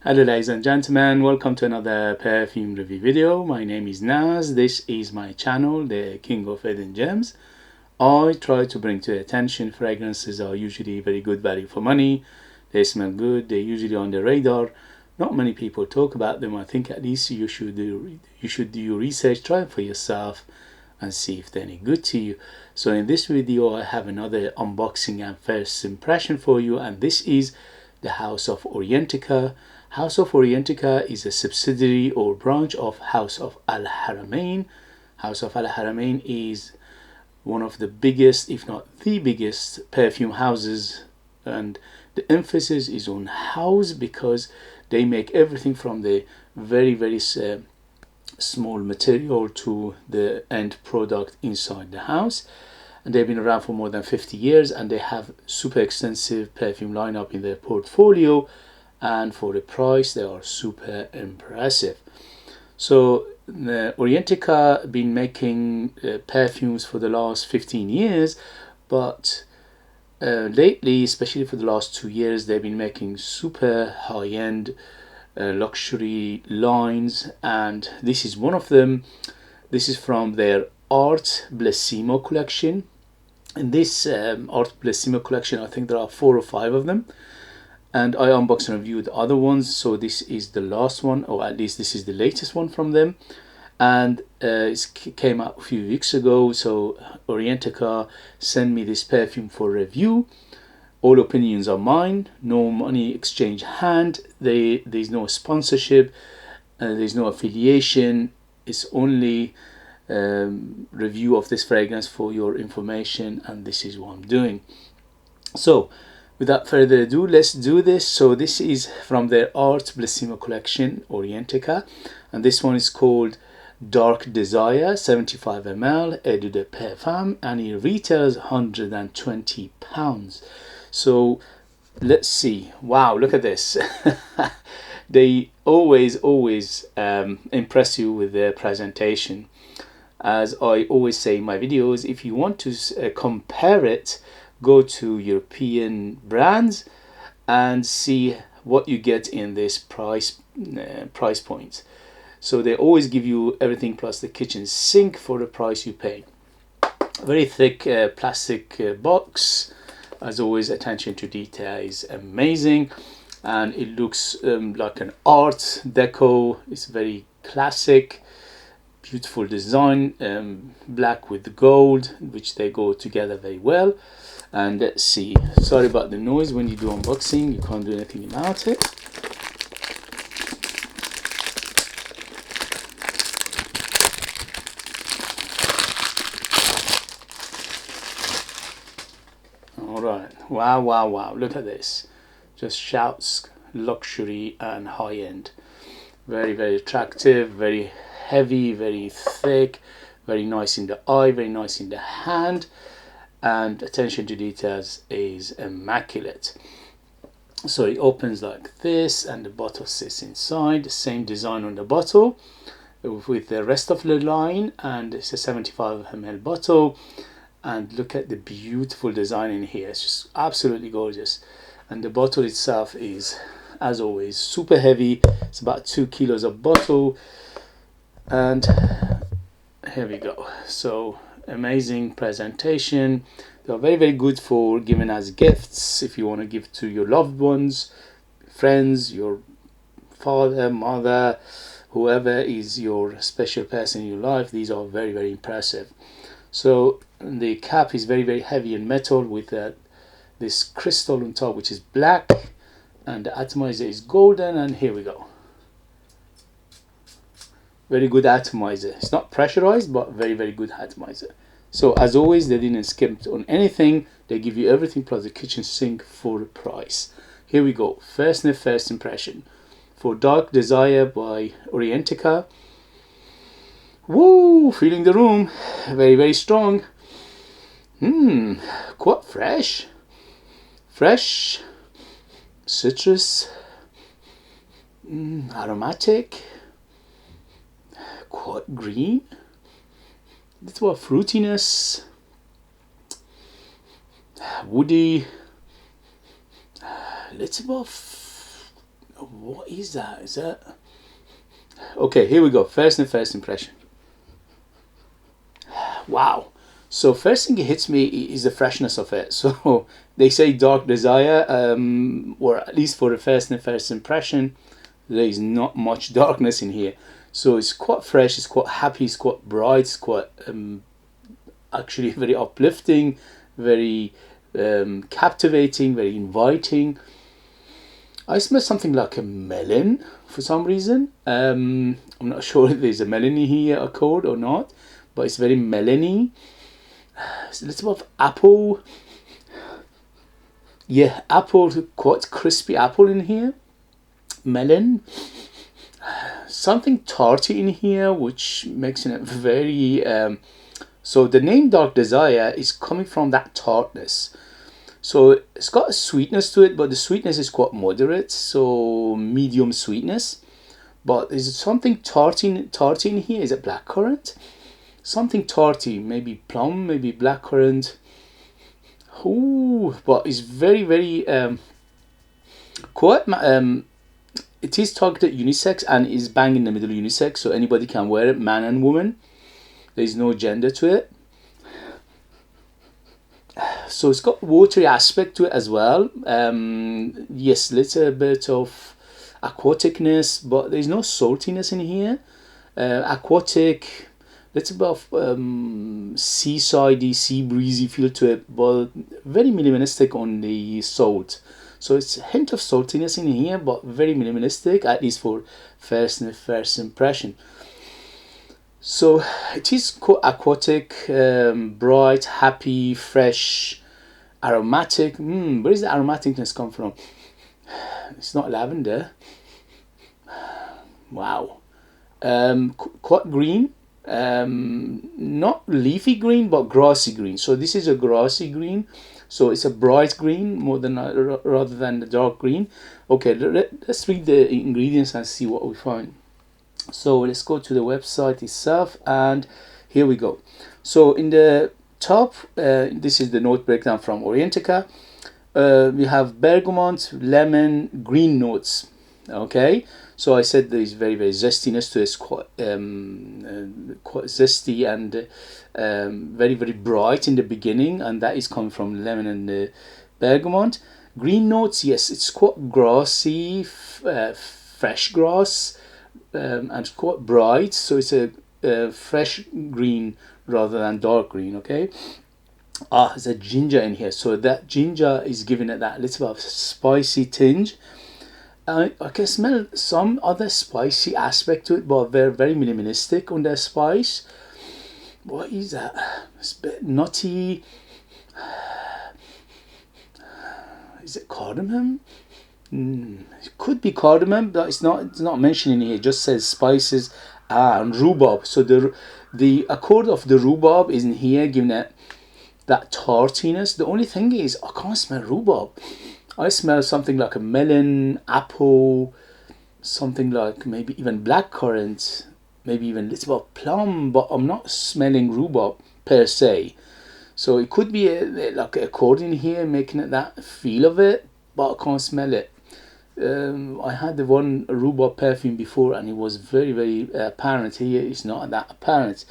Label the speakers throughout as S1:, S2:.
S1: Hello ladies and gentlemen, welcome to another perfume review video. My name is Naz. This is my channel, the King of Hidden Gems. I try to bring to your attention fragrances are usually very good value for money. They smell good, they're usually on the radar. Not many people talk about them. I think at least you should do your research, try it for yourself and see if they're any good to you. So in this video I have another unboxing and first impression for you, and this is the House of Orientica. House of Orientica is a subsidiary or branch of House of Al Haramain. House of Al Haramain is one of the biggest, if not the biggest, perfume houses, and the emphasis is on house because they make everything from the very small material to the end product inside the house. And they've been around for more than 50 years, and they have super extensive perfume lineup in their portfolio, and for the price they are super impressive. So Orientica been making perfumes for the last 15 years, but lately, especially for the last 2 years, they've been making super high-end luxury lines, and this is one of them. This is from their Arte Bellissimo collection. In this Arte Bellissimo collection, I think there are 4 or 5 of them, and I unboxed and reviewed the other ones. So this is the last one, or at least this is the latest one from them, and it came out a few weeks ago. So Orientica sent me this perfume for review. All opinions are mine, no money exchange hand. There's no sponsorship, there's no affiliation. It's only review of this fragrance for your information, and this is what I'm doing. So without further ado, let's do this. So this is from their Arte Bellissimo collection, Orientica, and this one is called Dark Desire, 75ml, Eau de Perfume, and it retails £120. So let's see. Wow, look at this. They always impress you with their presentation. As I always say in my videos, if you want to compare it, go to European brands and see what you get in this price point. So they always give you everything plus the kitchen sink for the price you pay. Very thick plastic box. As always, attention to detail is amazing, and it looks like an art deco. It's very classic, beautiful design, black with gold, which they go together very well. And let's see, sorry about the noise when you do unboxing, you can't do anything about it. Alright, wow, look at this. Just shouts luxury and high-end. Very attractive, very heavy, very thick, very nice in the eye, very nice in the hand, and attention to details is immaculate. So it opens like this, and the bottle sits inside. The same design on the bottle with the rest of the line, and it's a 75ml bottle. And look at the beautiful design in here. It's just absolutely gorgeous. And the bottle itself is, as always, super heavy. It's about 2 kilos of bottle. And here we go. So amazing presentation. They are very good for giving as gifts. If you want to give to your loved ones, friends, your father, mother, whoever is your special person in your life, these are very impressive. So the cap is very heavy in metal with this crystal on top, which is black, and the atomizer is golden. And here we go. Very good atomizer. It's not pressurized, but very good atomizer. So as always, they didn't skimp on anything. They give you everything plus the kitchen sink for the price. Here we go. First sniff, first impression for Dark Desire by Orientica. Woo! Feeling the room. Very strong. Quite fresh. Fresh. Citrus. Aromatic. Quite green. Little fruitiness. Woody. Little bit of What is that? Is that... Okay, here we go. First impression. Wow. So first thing it hits me is the freshness of it. So they say dark desire, or at least for the first impression, there is not much darkness in here. So it's quite fresh, it's quite happy, it's quite bright, it's quite actually very uplifting, very captivating, very inviting. I smell something like a melon for some reason. I'm not sure if there's a melon here, a code or not, but it's very melony. It's a little bit of apple. Yeah, apple, quite crispy apple in here. Melon. Something tarty in here, which makes it very... so the name Dark Desire is coming from that tartness. So it's got a sweetness to it, but the sweetness is quite moderate, so medium sweetness. But is it something tarty in here? Is it blackcurrant? Something tarty, maybe plum, maybe blackcurrant. Ooh, but it's very, very quite. It is targeted unisex and is bang in the middle unisex, so anybody can wear it, man and woman. There is no gender to it. So it's got watery aspect to it as well. Yes, little bit of aquaticness, but there's no saltiness in here. Aquatic, little bit of seasidey, sea breezy feel to it, but very minimalistic on the salt. So it's a hint of saltiness in here, but very minimalistic, at least for first impression. So it is aquatic, bright, happy, fresh, aromatic. Where does the aromaticness come from? It's not lavender. Wow. Quite green. Not leafy green, but grassy green. So this is a grassy green. So it's a bright green more than rather than the dark green. Okay, let's read the ingredients and see what we find. So let's go to the website itself, and here we go. So in the top, this is the note breakdown from Orientica. We have bergamot, lemon, green notes. Okay, so I said there is very, very zestiness to it. It's quite zesty and very, very bright in the beginning, and that is coming from lemon and the bergamot. Green notes, yes, it's quite grassy, fresh grass. And quite bright, so it's a fresh green rather than dark green. Okay. There's a ginger in here, so that ginger is giving it that little bit of spicy tinge. I can smell some other spicy aspect to it, but very, very minimalistic on the spice. What is that? It's a bit nutty. Is it cardamom? It could be cardamom, but it's not mentioned in here. It just says spices and rhubarb. So the accord of the rhubarb is in here, giving it that tartiness. The only thing is I can't smell rhubarb. I smell something like a melon, apple, something like maybe even blackcurrant, maybe even a little bit of plum, but I'm not smelling rhubarb per se. So it could be like a accord in here, making it that feel of it, but I can't smell it. I had the one rhubarb perfume before, and it was very, very apparent. Here it's not that apparent.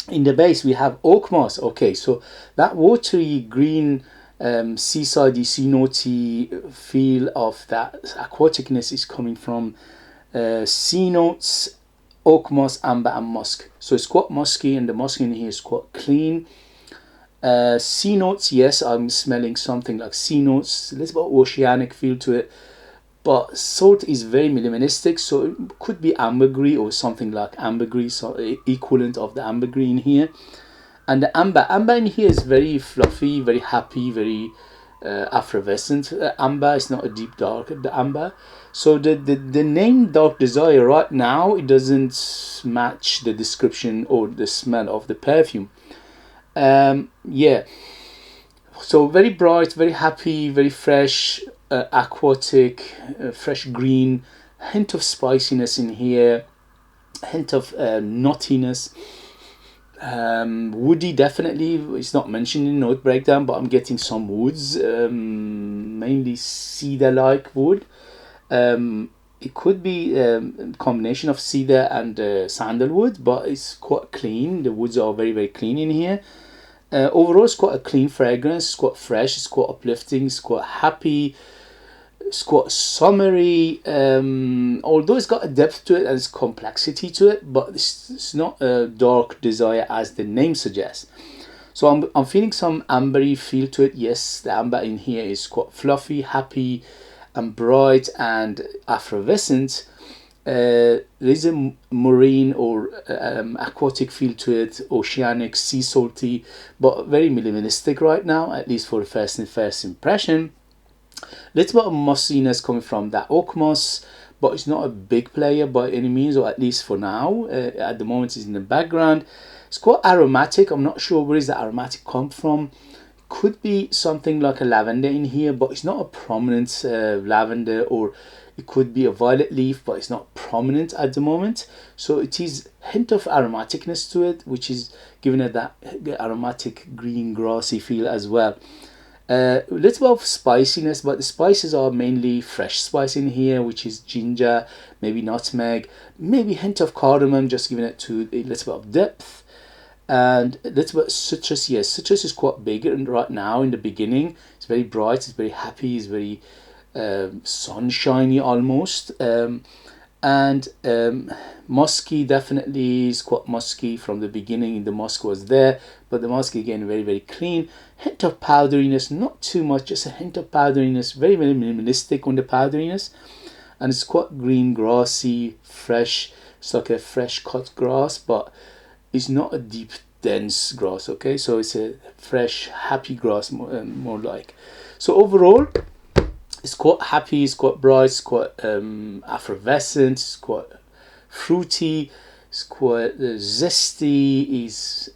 S1: In the base we have oak moss. Okay, so that watery green seaside sea notey feel of that aquaticness is coming from sea notes, oak moss, amber and musk. So it's quite musky, and the musk in here is quite clean. Sea notes, yes, I'm smelling something like sea notes, a little bit oceanic feel to it, but salt is very minimalistic, so it could be ambergris or something like ambergris, so equivalent of the ambergris in here. And the amber in here is very fluffy, very happy, very effervescent. Amber is not a deep dark, the amber. So the name Dark Desire right now, it doesn't match the description or the smell of the perfume. Yeah, so very bright, very happy, very fresh, aquatic, fresh green, hint of spiciness in here, hint of nuttiness, woody definitely. It's not mentioned in note breakdown, but I'm getting some woods, mainly cedar like wood, It could be a combination of cedar and sandalwood, but it's quite clean. The woods are very, very clean in here. Overall, it's quite a clean fragrance. It's quite fresh. It's quite uplifting. It's quite happy. It's quite summery. Although it's got a depth to it and it's complexity to it, but it's not a dark desire as the name suggests. So I'm feeling some ambery feel to it. Yes, the amber in here is quite fluffy, happy, and bright and effervescent. There is a marine or aquatic feel to it, oceanic, sea salty, but very minimalistic right now, at least for the first impression. Little bit of mossiness coming from that oak moss, but it's not a big player by any means, or at least for now. At the moment, it's in the background. It's quite aromatic. I'm not sure where is the aromatic come from. Could be something like a lavender in here, but it's not a prominent lavender, or it could be a violet leaf, but it's not prominent at the moment. So it is a hint of aromaticness to it, which is giving it that aromatic green grassy feel as well. A little bit of spiciness, but the spices are mainly fresh spice in here, which is ginger, maybe nutmeg, maybe a hint of cardamom, just giving it to a little bit of depth. And a little bit of citrus. Yes, citrus is quite big right now in the beginning. It's very bright, it's very happy, it's very sunshiny almost. Musky definitely is quite musky from the beginning. The musk was there, but the musk again very, very clean. Hint of powderiness, not too much, just a hint of powderiness, very, very minimalistic on the powderiness. And it's quite green, grassy, fresh. It's like a fresh cut grass, but it's not a deep, dense grass, okay? So it's a fresh, happy grass, more like. So overall, it's quite happy, it's quite bright, it's quite effervescent, it's quite fruity, it's quite zesty, it's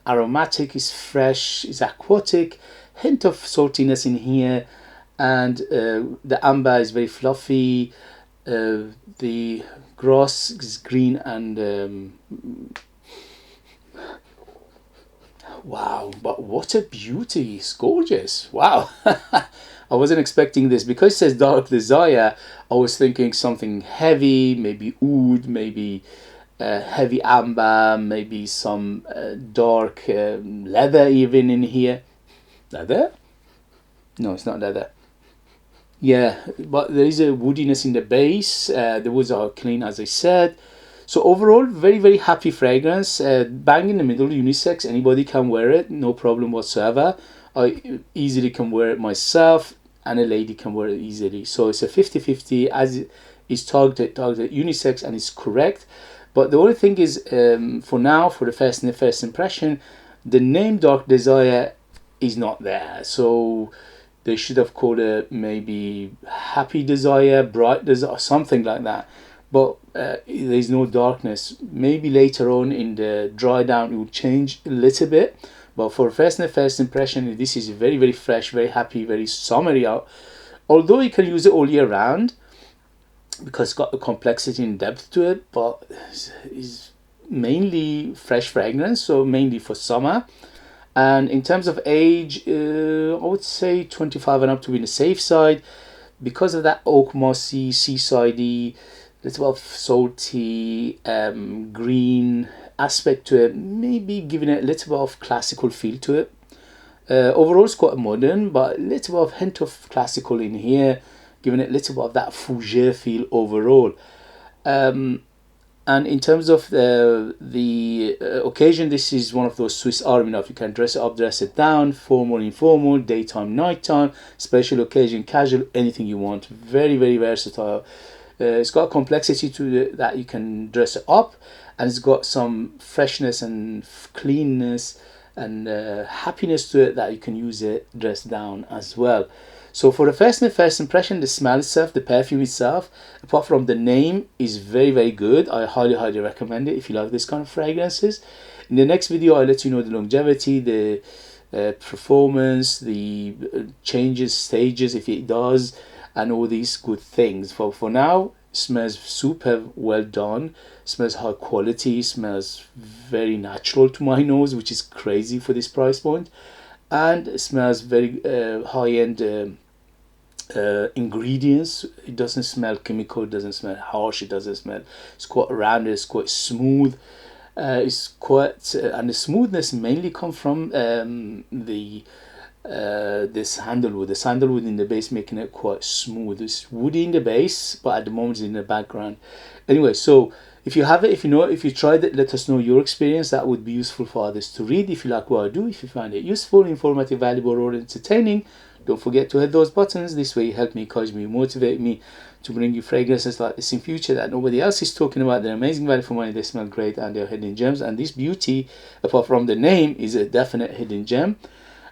S1: aromatic, it's fresh, it's aquatic, hint of saltiness in here, and the amber is very fluffy, the grass is green and wow, but what a beauty, it's gorgeous. Wow. I wasn't expecting this. Because it says dark desire, I was thinking something heavy, maybe oud, maybe heavy amber, maybe some dark leather even in here. Leather? No, it's not leather. Yeah, but there is a woodiness in the base. The woods are clean, as I said. So overall, very, very happy fragrance. Bang in the middle, unisex. Anybody can wear it, no problem whatsoever. I easily can wear it myself, and a lady can wear it easily. So it's a 50-50, as it's targeted unisex, and it's correct. But the only thing is, for now, for the first impression, the name Dark Desire is not there. So they should have called it maybe Happy Desire, Bright Desire, something like that. But there's no darkness. Maybe later on in the dry down it will change a little bit. But for first impression, this is very, very fresh, very happy, very summery out. Although you can use it all year round, because it's got the complexity and depth to it, but it's mainly fresh fragrance, so mainly for summer. And in terms of age, I would say 25 and up to be on the safe side, because of that oak mossy, seasidey, little bit of salty, green aspect to it, maybe giving it a little bit of classical feel to it. Overall, it's quite modern, but a little bit of hint of classical in here, giving it a little bit of that fougere feel overall. And in terms of the occasion, this is one of those Swiss Army knife. You can dress it up, dress it down, formal, informal, daytime, nighttime, special occasion, casual, anything you want. Very, very versatile. It's got complexity to that you can dress it up, and it's got some freshness and cleanness and happiness to it that you can use it dressed down as well. So for the first impression, the smell itself, the perfume itself, apart from the name, is very, very good. I highly, highly recommend it if you like this kind of fragrances. In the next video, I'll let you know the longevity, the performance, the changes, stages, if it does, and all these good things. For now, it smells super well done, smells high quality, smells very natural to my nose, which is crazy for this price point, and it smells very high-end ingredients. It doesn't smell chemical, it doesn't smell harsh, it doesn't smell, it's quite rounded, it's quite smooth. It's quite and the smoothness mainly come from the this sandalwood. The sandalwood in the base making it quite smooth. It's woody in the base, but at the moment it's in the background. Anyway, so if you have it, if you know it, if you tried it, let us know your experience. That would be useful for others to read. If you like what I do, if you find it useful, informative, valuable, or entertaining, don't forget to hit those buttons. This way you help me, encourage me, motivate me to bring you fragrances like this in future that nobody else is talking about. They're amazing value for money, they smell great, and they're hidden gems. And this beauty, apart from the name, is a definite hidden gem.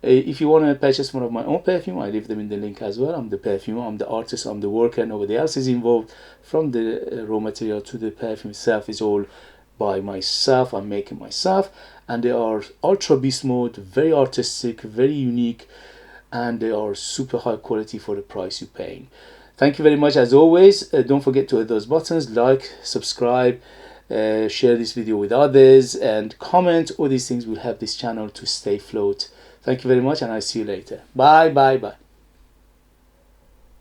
S1: If you want to purchase one of my own perfume, I leave them in the link as well. I'm the perfumer, I'm the artist, I'm the worker, nobody else is involved. From the raw material to the perfume itself is all by myself. I'm making myself, and they are ultra beast mode, very artistic, very unique, and they are super high quality for the price you're paying. Thank you very much as always. Don't forget to hit those buttons, like, subscribe, share this video with others, and comment. All these things will help this channel to stay afloat. Thank you very much, and I'll see you later. Bye, bye, bye.